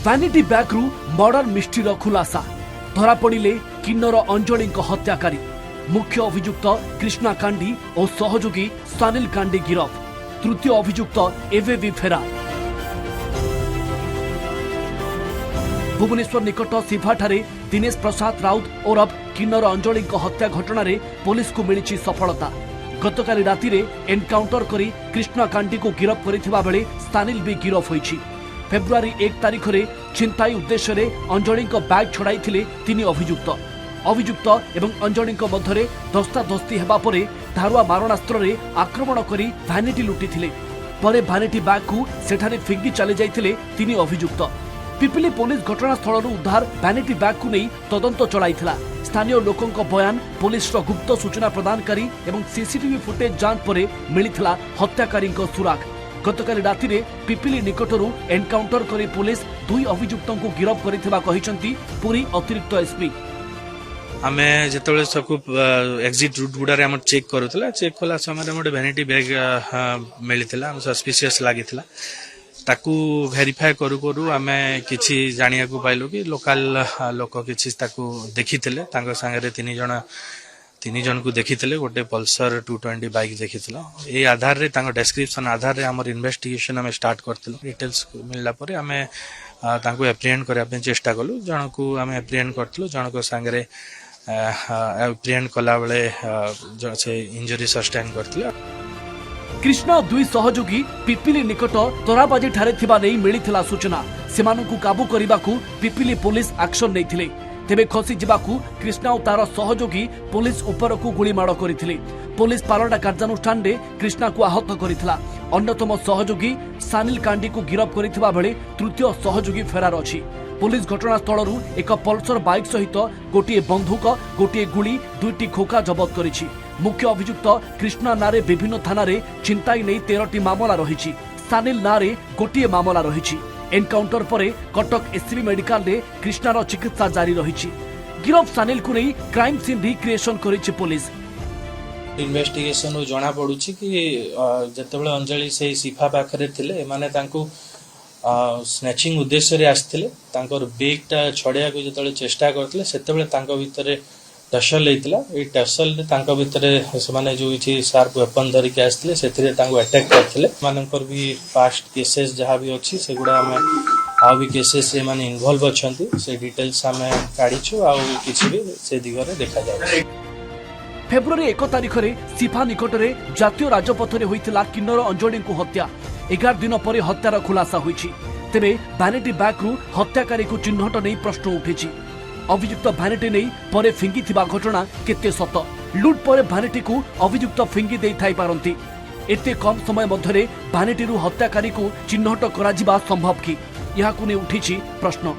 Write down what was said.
भैनिटी बैग्रु murder मिस्ट्रीर खुलासा धरा पड़िले किन्नर अंजलि हत्याकारी मुख्य अभियुक्त कृष्णा कांडी और सहयोगी सानिल कांडी गिरफ तृतीय अभियुक्त एवे भी फेरार। भुवनेश्वर निकट सिफाठारे दिनेश प्रसाद राउत ओरफ किन्नर अंजलि हत्या घटना पुलिस को मिली सफलता। गतकाली राति एनकाउंटर करी कृष्णा कांडी को गिरफ करिथिबा बेले सानिल भी गिरफ होईछि। फेब्रुआरी 1 तारिख में छिनताई उद्देश्य अंजलि बैग छड़ाई तीन अभियुक्त एवं अंजलि मध्य धस्ताधस्ती हेबा परे धारुआ मारणास्त्र आक्रमण करी भैनिटी लुटिथिले। परे भैनिटी बैग को सेठारे फिंगी चली जाइथिले तीन अभियुक्त। पिपिली पुलिस घटनास्थल उद्धार भैनिटी बैग को नहीं तदंत चलाइथिला। स्थानीय लोकों बयान पुलिस गुप्त सूचना प्रदानकारी एवं सीसीटीवी फुटेज जांच पर मिलिथिला हत्याकारी सुराग। गतकाली राति पिपिली निकटरू एनकाउंटर करी पुलिस दुई अभियुक्तों को गिरफ करिथिबा कहिसंती पुरी अतिरिक्त एसपी। आमे जेतबेले सबको एग्जिट रूट गुडा रे हम चेक करूतला। चेक कला समय मोटे वैनिटी बैग मिलिथिला। हम सस्पिशियस लागिथिला। ताकू वेरीफाई करू करू आमे किछि जानिया को पाइलो कि लोकल लोक किछि ताकू देखिथिले। तांको संगे तीन जन को देखिथिले। गोटे पल्सर 220 बाइक देखिथिला। ए आधार रे तांको डिस्क्रिप्शन आधार रे हमर इन्वेस्टिगेशन हम स्टार्ट करथिलो। डिटेल्स मिलला परे हमें तांको एप्रिहेंड करबा पे चेष्टा कलु। जण को हमें एप्रिहेंड करथिलो। जण को संगे एप्रिहेंड कला बेले से इंजरी सस्टेन करथिला। कृष्णा दुई सहयोगी पिपिली निकट तराबाजी ठारे थिबा नै मिलिथिला सूचना। सेमानकु काबू करिबाकू पिपिली पुलिस एक्शन नैथिले। तेबे खसी जिबाकू कृष्णा और तार सहयोगी पुलिस उपरकू गुलीमाड़ करथिले। पुलिस पालटा कार्यानुष्ठान रे कृष्णा को आहत करिथिला। अन्यतम सहयोगी सानिल कांडी को गिरफ करिथिबा बेले तृतीय सहयोगी फेरार अछि। पुलिस घटनास्थलरू एक पल्सर बाइक सहित गोटे बंदूक गोटे गुली दुईटी खोखा जबत करिछि। मुख्य अभियुक्त कृष्णा नारे विभिन्न थाना रे छिनताई नै 13टी मामला रहिछि। सानिल नारे गोटे मामला रहिछि। एनकाउंटर परे कटक एससीबी मेडिकल रे कृष्णार चिकित्सा जारी रहिछि। गिरफ सानिल को नै क्राइम सीन रिक्रिएशन करिछि पुलिस। इन्वेस्टिगेशन जना पड़ुछि कि जतबेले अंजलि से सिफा पाखरे थिले माने तांको स्नैचिंग उद्देश्य रे आस्थिले। तांकर बैगटा छड़िया को जतबेले चेष्टा करथिले सेतबेले तांको भितरे टसल लेइतला। ए टसल रे तांको भितरे समाने जो इछि शार्प वेपन धरि के आस्थिले सेथिरे तांको अटैक करथिले। मानकर भी पास्ट केसेस जहां भी अछि सेगुडा हमें आ भी केसेस रे माने इन्वॉल्व अछंती से डिटेल्स हमें काढिछु आ किछि भी से दिगरे देखा जाय। फेब्रुआरी 1 तारिख में सिफा निकट में जातीय राजपथ में होइतिला किन्नर अंजलि को हत्या। 11 दिन पर हत्यार खुलासा होइछि। तेबे वैनिटी बैग्रु हत्याकारी को चिन्हट नहीं प्रश्न उठिछि। अभियुक्त वैनिटी नहीं परे फिंगी थिबा घटना केते सत। लुट पर वैनिटी को अभियुक्त फिंगी देई थाई पारंती। एते कम समय मध्यरे वैनिटी हत्याकारी को चिन्हट करा जिबा संभव कि यहाकु नै उठिछि प्रश्न।